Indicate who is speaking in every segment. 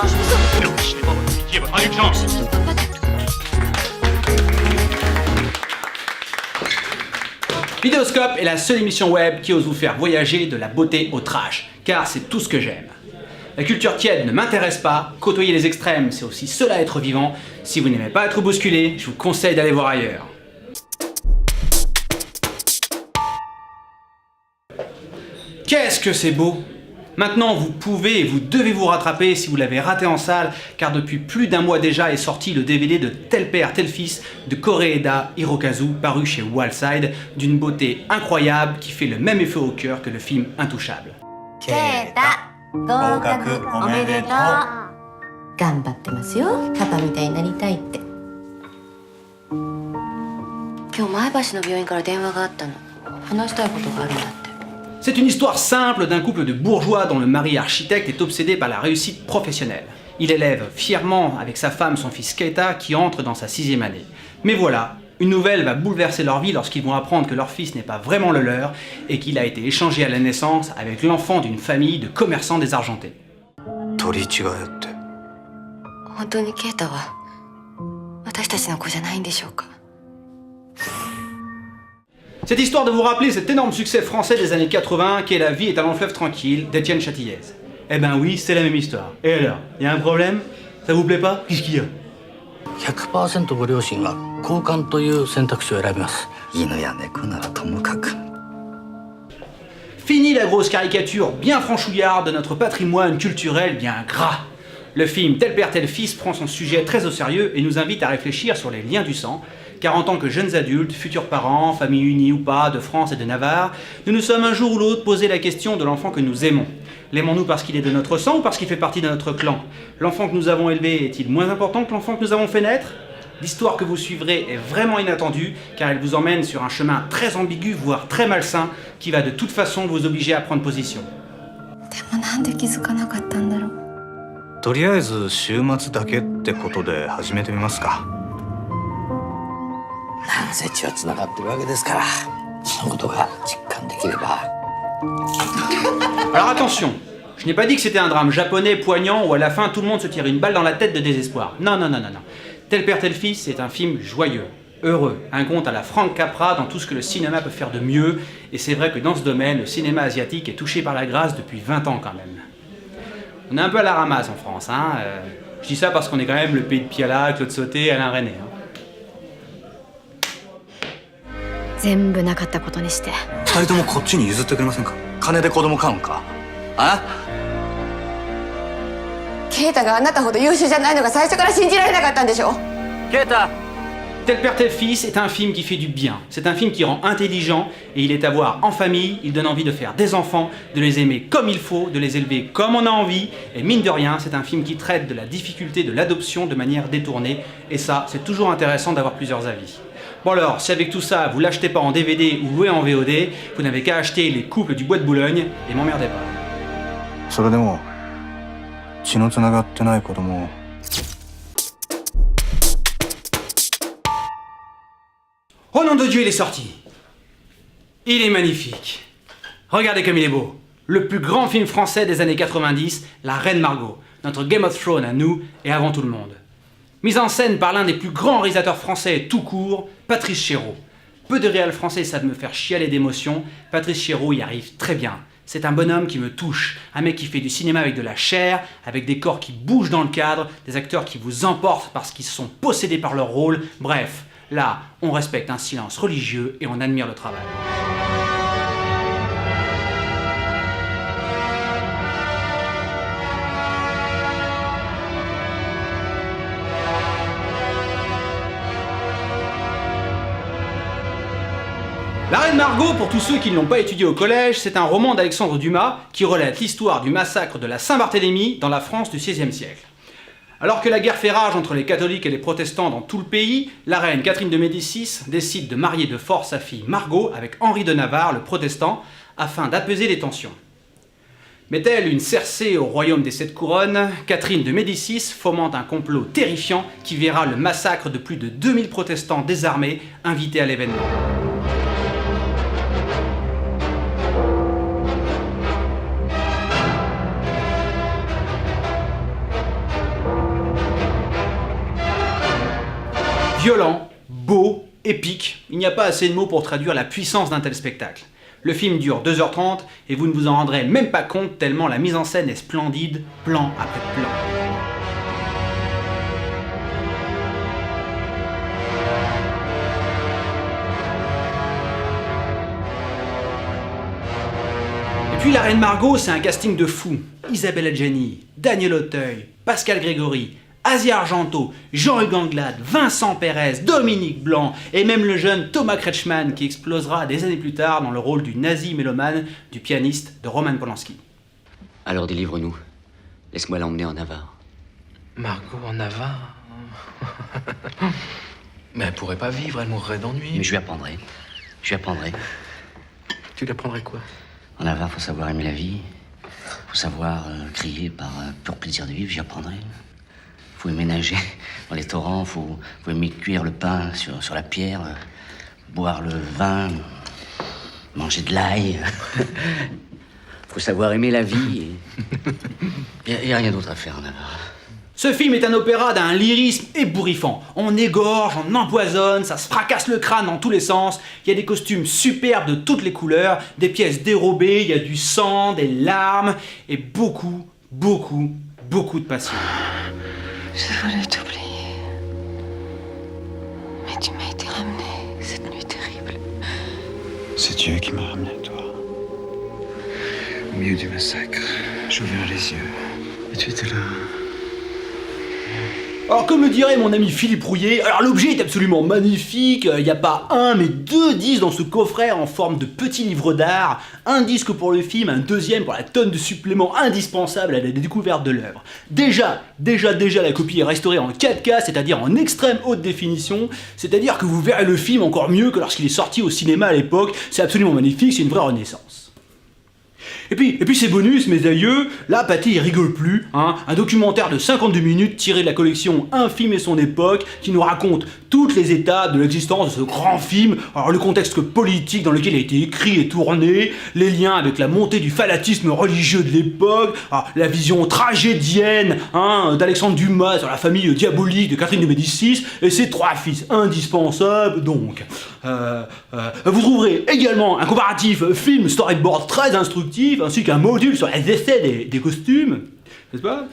Speaker 1: Non, je vous en prie.
Speaker 2: Qui est votre indulgence?
Speaker 1: Pas du tout.
Speaker 3: Vidéoscope est la seule émission web qui ose vous faire voyager de la beauté au trash, car c'est tout ce que j'aime. La culture tiède ne m'intéresse pas, côtoyer les extrêmes, c'est aussi cela être vivant. Si vous n'aimez pas être bousculé, je vous conseille d'aller voir ailleurs. Qu'est-ce que c'est beau! Maintenant, vous pouvez et vous devez vous rattraper si vous l'avez raté en salle, car depuis plus d'un mois déjà est sorti le DVD de Tel Père, Tel Fils de Koreeda Hirokazu, paru chez Wildside, d'une beauté incroyable qui fait le même effet au cœur que le film Intouchable.
Speaker 1: ケイタ、合格おめでとう。頑張ってますよ、パパみたいになりたいって。今日前橋の病院から電話があったの。話したいことがあるんだって。
Speaker 3: C'est une histoire simple d'un couple de bourgeois dont le mari architecte est obsédé par la réussite professionnelle. Il élève fièrement avec sa femme son fils Keita qui entre dans sa 6e année. Mais voilà, une nouvelle va bouleverser leur vie lorsqu'ils vont apprendre que leur fils n'est pas vraiment le leur et qu'il a été échangé à la naissance avec l'enfant d'une famille de commerçants désargentés.
Speaker 4: 取り違えって。
Speaker 1: 本当にケイタは私たちの子じゃないんでしょうか。
Speaker 3: Cette histoire de vous rappeler cet énorme succès français des années 80 qu'est La vie est un long fleuve tranquille d'Étienne Châtillez. Eh ben oui, c'est la même histoire. Et alors, y a un problème? Ça vous plaît pas? Qu'est-ce qu'il y a?
Speaker 5: 100% ご両親は交換という選択肢を選びます。
Speaker 4: 犬や猫ならともかく。
Speaker 3: Fini la grosse caricature bien franchouillarde de notre patrimoine culturel bien gras. Le film Tel Père, Tel Fils prend son sujet très au sérieux et nous invite à réfléchir sur les liens du sang, car en tant que jeunes adultes, futurs parents, famille unie ou pas, de France et de Navarre, nous nous sommes un jour ou l'autre posé la question de l'enfant que nous aimons. L'aimons-nous parce qu'il est de notre sang ou parce qu'il fait partie de notre clan? L'enfant que nous avons élevé est-il moins important que l'enfant que nous avons fait naître? L'histoire que vous suivrez est vraiment inattendue, car elle vous emmène sur un chemin très ambigu, voire très malsain, qui va de toute façon vous obliger à prendre position.
Speaker 1: でもなんで気づかなかったんだろう。
Speaker 4: とりあえず週末だけってことで始めてみますか。
Speaker 5: 何セチは繋がってるわけですから、そのことが実感できれば。
Speaker 3: Alors attention, je n'ai pas dit que c'était un drame japonais poignant où à la fin tout le monde se tire une balle dans la tête de désespoir. Non, non, non, non, non. Tel Père, Tel Fils est un film joyeux, heureux, un conte à la Frank Capra dans tout ce que le cinéma peut faire de mieux, et c'est vrai que dans ce domaine, le cinéma asiatique est touché par la grâce depuis 20 ans quand même. On est un peu à la ramasse en France, hein. Je dis ça parce qu'on est quand même le pays de Piala, Claude Sauté, Alain Resnais. Hein.
Speaker 1: 全部なかったことにして。
Speaker 4: 二人ともこっちに譲ってくれませんか。金で子供買うんか。あ？
Speaker 1: ケイタがあなたほど優秀じゃないのが最初から信じられなかったんでしょ。
Speaker 5: ケイタ。
Speaker 3: Tel Père, Tel Fils est un film qui fait du bien. C'est un film qui rend intelligent et il est à voir en famille. Il donne envie de faire des enfants, de les aimer comme il faut, de les élever comme on a envie. Et mine de rien, c'est un film qui traite de la difficulté de l'adoption de manière détournée. Et ça, c'est toujours intéressant d'avoir plusieurs avis. Bon alors, si avec tout ça, vous l'achetez pas en DVD ou louez en VOD, vous n'avez qu'à acheter Les Couples du Bois de Boulogne et m'emmerdez pas.
Speaker 4: それでも血のつながってない子供を。
Speaker 3: Oh nom de Dieu, il est sorti! Il est magnifique! Regardez comme il est beau! Le plus grand film français des années 90, La Reine Margot, notre Game of Thrones à nous et avant tout le monde. Mise en scène par l'un des plus grands réalisateurs français tout court, Patrice Chéreau. Peu de réals français savent me faire chialer d'émotion, Patrice Chéreau y arrive très bien. C'est un bonhomme qui me touche, un mec qui fait du cinéma avec de la chair, avec des corps qui bougent dans le cadre, des acteurs qui vous emportent parce qu'ils sont possédés par leur rôle, bref. Là, on respecte un silence religieux et on admire le travail. La Reine Margot, pour tous ceux qui ne l'ont pas étudié au collège, c'est un roman d'Alexandre Dumas qui relate l'histoire du massacre de la Saint-Barthélemy dans la France du XVIe siècle. Alors que la guerre fait rage entre les catholiques et les protestants dans tout le pays, la reine Catherine de Médicis décide de marier de force sa fille Margot avec Henri de Navarre, le protestant, afin d'apaiser les tensions. Mais telle une Cersei au royaume des Sept Couronnes, Catherine de Médicis fomente un complot terrifiant qui verra le massacre de plus de 2000 protestants désarmés invités à l'événement. Violent, beau, épique, il n'y a pas assez de mots pour traduire la puissance d'un tel spectacle. Le film dure 2h30 et vous ne vous en rendrez même pas compte tellement la mise en scène est splendide, plan après plan. Et puis la Reine Margot, c'est un casting de fou. Isabelle Adjani, Daniel Auteuil, Pascal Grégory, Asia Argento, Jean-Hugues Anglade, Vincent Pérez, Dominique Blanc et même le jeune Thomas Kretschmann qui explosera des années plus tard dans le rôle du nazi mélomane du pianiste de Roman Polanski.
Speaker 2: Alors délivre-nous. Laisse-moi l'emmener en Navarre.
Speaker 6: Margot en Navarre. Mais elle pourrait pas vivre, elle mourrait d'ennui.
Speaker 2: Mais je lui apprendrai. Je lui apprendrai.
Speaker 6: Tu lui apprendrais quoi?
Speaker 2: En Navarre, faut savoir aimer la vie. Faut savoir crier par pur plaisir de vivre, j'y apprendrai. Faut aimer nager dans les torrents, faut aimer cuire le pain sur la pierre, boire le vin, manger de l'ail. Faut savoir aimer la vie. Il n'y a rien d'autre à faire en Navarre.
Speaker 3: Ce film est un opéra d'un lyrisme ébouriffant. On égorge, on empoisonne, ça se fracasse le crâne dans tous les sens. Il y a des costumes superbes de toutes les couleurs, des pièces dérobées, il y a du sang, des larmes et beaucoup, beaucoup, beaucoup de passion.
Speaker 7: Je voulais t'oublier. Mais tu m'as été ramené cette nuit terrible.
Speaker 8: C'est Dieu qui m'a ramené à toi. Au milieu du massacre, j'ai ouvert les yeux. Et tu étais là.
Speaker 3: Alors comme le dirait mon ami Philippe Rouillet, alors l'objet est absolument magnifique, il n'y a pas un mais deux disques dans ce coffret en forme de petit livre d'art, un disque pour le film, un deuxième pour la tonne de suppléments indispensables à la découverte de l'œuvre. Déjà la copie est restaurée en 4K, c'est-à-dire en extrême haute définition, c'est-à-dire que vous verrez le film encore mieux que lorsqu'il est sorti au cinéma à l'époque, c'est absolument magnifique, c'est une vraie renaissance. Et puis c'est bonus, mes aïeux, là Pathé il rigole plus, hein, un documentaire de 52 minutes tiré de la collection Un film et son époque, qui nous raconte toutes les étapes de l'existence de ce grand film, alors le contexte politique dans lequel il a été écrit et tourné, les liens avec la montée du fanatisme religieux de l'époque, la vision tragédienne d'Alexandre Dumas sur la famille diabolique de Catherine de Médicis, et ses trois fils indispensables donc. Vous trouverez également un comparatif film storyboard très instructif, ainsi qu'un module sur les essais des costumes, n'est-ce pas?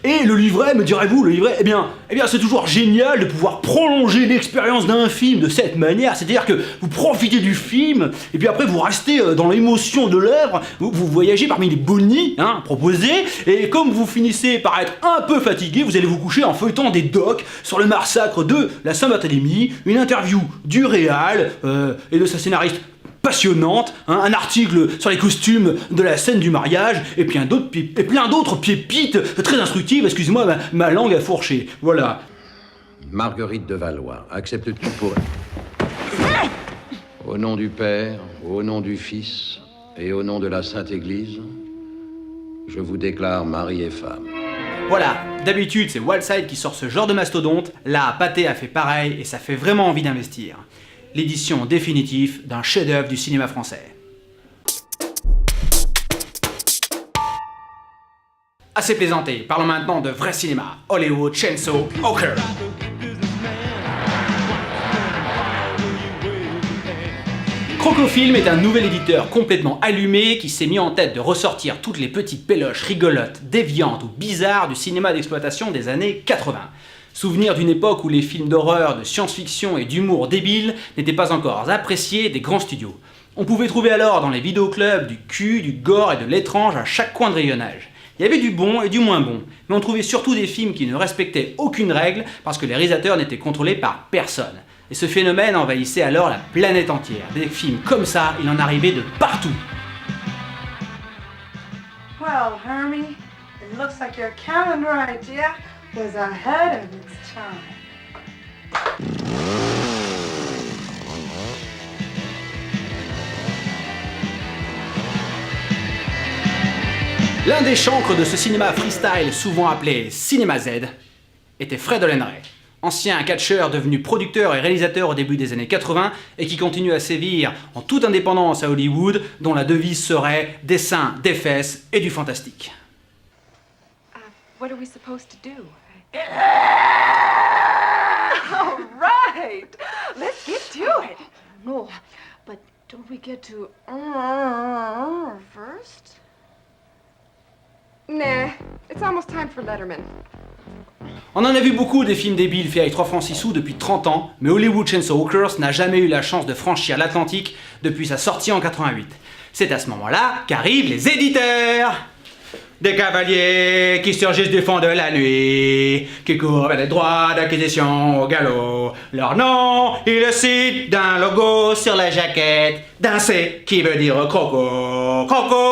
Speaker 3: Et le livret, me direz-vous, eh bien c'est toujours génial de pouvoir prolonger l'expérience d'un film de cette manière, c'est-à-dire que vous profitez du film, et puis après vous restez dans l'émotion de l'œuvre, vous voyagez parmi les bonnies proposés, et comme vous finissez par être un peu fatigué, vous allez vous coucher en feuilletant des docs sur le massacre de la Saint-Barthélemy, une interview du réal et de sa scénariste passionnante, un article sur les costumes de la scène du mariage, et plein d'autres pépites très instructives, excusez-moi, ma langue a fourché. Voilà.
Speaker 9: Marguerite de Valois, acceptes-tu pour... Au nom du Père, au nom du Fils, et au nom de la Sainte Église, je vous déclare mari et femme.
Speaker 3: Voilà, d'habitude c'est Wildside qui sort ce genre de mastodonte, là Pathé a fait pareil, et ça fait vraiment envie d'investir. L'édition définitive d'un chef-d'œuvre du cinéma français. Assez plaisanté, parlons maintenant de vrai cinéma. Hollywood Chainsaw Hawker. Crocofilm est un nouvel éditeur complètement allumé qui s'est mis en tête de ressortir toutes les petites péloches rigolotes, déviantes ou bizarres du cinéma d'exploitation des années 80. Souvenir d'une époque où les films d'horreur, de science-fiction et d'humour débile n'étaient pas encore appréciés des grands studios. On pouvait trouver alors dans les vidéoclubs du cul, du gore et de l'étrange à chaque coin de rayonnage. Il y avait du bon et du moins bon, mais on trouvait surtout des films qui ne respectaient aucune règle parce que les réalisateurs n'étaient contrôlés par personne. Et ce phénomène envahissait alors la planète entière. Des films comme ça, il en arrivait de partout.
Speaker 10: Well, Hermie, it looks like your calendar idea was ahead of its time.
Speaker 3: L'un des chancres de ce cinéma freestyle, souvent appelé Cinéma Z, était Fred Hollenray, ancien catcheur devenu producteur et réalisateur au début des années 80 et qui continue à sévir en toute indépendance à Hollywood, dont la devise serait des seins, des fesses et du fantastique.
Speaker 7: What are we supposed to do?
Speaker 10: All right. Let's get to it. No, but don't we get to first? Nah, it's almost time for Letterman.
Speaker 3: On en a vu beaucoup des films débiles faits avec 3 francs 6 sous depuis 30 ans, mais Hollywood Chainsaw Hookers n'a jamais eu la chance de franchir l'Atlantique depuis sa sortie en 88. C'est à ce moment-là qu'arrivent les éditeurs. Des cavaliers qui surgissent du fond de la nuit, qui courent vers les droits d'acquisition au galop. Leur nom, ils le citent d'un logo sur la jaquette, d'un C qui veut dire croco. Croco!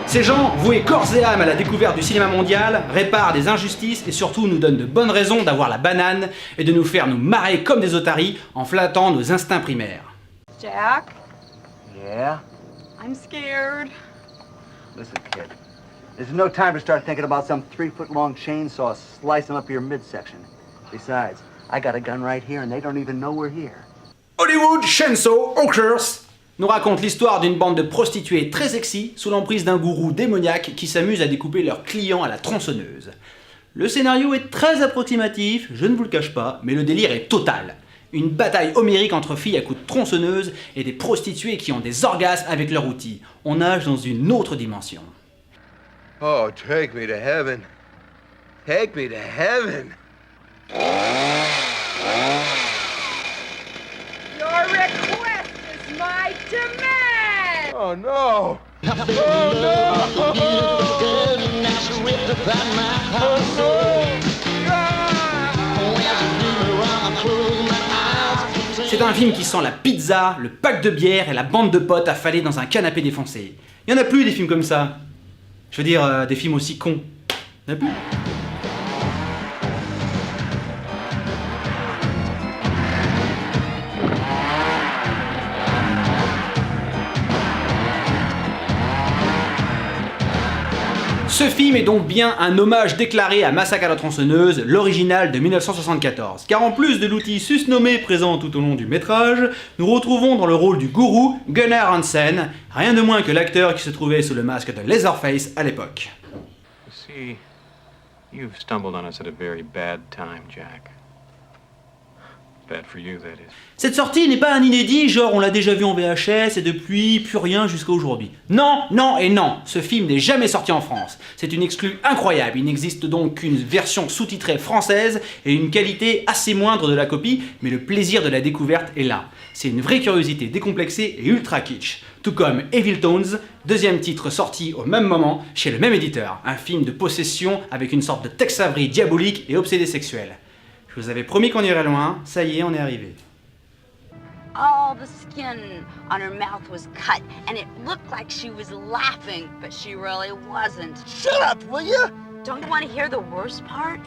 Speaker 3: Ces gens, voués corps et âme à la découverte du cinéma mondial, réparent des injustices et surtout nous donnent de bonnes raisons d'avoir la banane et de nous faire nous marrer comme des otaries en flattant nos instincts primaires.
Speaker 10: Jack,
Speaker 5: Yeah?
Speaker 10: I'm scared.
Speaker 5: Listen, kid. There's no time to start thinking about some 3-foot-long chainsaw slicing up your midsection. Besides, I got a gun right here and they don't even know we're here.
Speaker 3: Hollywood Chainsaw Hookers nous raconte l'histoire d'une bande de prostituées très sexy sous l'emprise d'un gourou démoniaque qui s'amuse à découper leurs clients à la tronçonneuse. Le scénario est très approximatif, je ne vous le cache pas, mais le délire est total. Une bataille homérique entre filles à coups de tronçonneuse et des prostituées qui ont des orgasmes avec leur outil. On nage dans une autre dimension.
Speaker 11: Oh, take me to heaven. Take me to heaven.
Speaker 10: Your request is my demand.
Speaker 11: Oh, no.
Speaker 3: C'est un film qui sent la pizza, le pack de bière et la bande de potes affalés dans un canapé défoncé. Il y en a plus des films comme ça. Je veux dire, des films aussi cons. Il y en a plus. Ce film est donc bien un hommage déclaré à Massacre à la tronçonneuse, l'original de 1974. Car en plus de l'outil susnommé présent tout au long du métrage, nous retrouvons dans le rôle du gourou Gunnar Hansen, rien de moins que l'acteur qui se trouvait sous le masque de Leatherface à l'époque.
Speaker 12: See, you've stumbled on us at a very bad time, Jack. Bad for you, that is.
Speaker 3: Cette sortie n'est pas un inédit, genre on l'a déjà vu en VHS et depuis plus rien jusqu'à aujourd'hui. Non, non et non, ce film n'est jamais sorti en France. C'est une exclue incroyable, il n'existe donc qu'une version sous-titrée française et une qualité assez moindre de la copie, mais le plaisir de la découverte est là. C'est une vraie curiosité décomplexée et ultra kitsch. Tout comme Evil Tones, deuxième titre sorti au même moment chez le même éditeur. Un film de possession avec une sorte de Tex Avery diabolique et obsédé sexuel. Je vous avais promis qu'on irait loin, ça y est, on est arrivé.
Speaker 13: All the skin on her mouth was cut, and it looked like she was laughing, but she really wasn't.
Speaker 14: Shut up, will you?
Speaker 13: Don't you want to hear the worst part?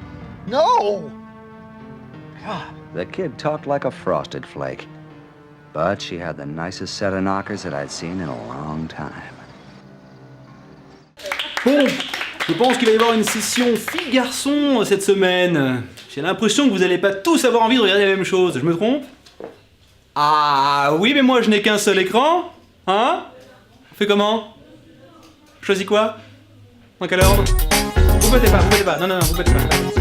Speaker 14: No!
Speaker 5: God, the kid talked like a frosted flake. But she had the nicest set of knockers that I'd seen in a long time.
Speaker 3: Bon, je pense qu'il va y avoir une session filles-garçons cette semaine. J'ai l'impression que vous n'allez pas tous avoir envie de regarder la même chose, je me trompe? Ah oui, mais moi je n'ai qu'un seul écran. Hein? On fait comment? Choisis quoi? Dans quel ordre? Vous battez pas, non, vous battez pas.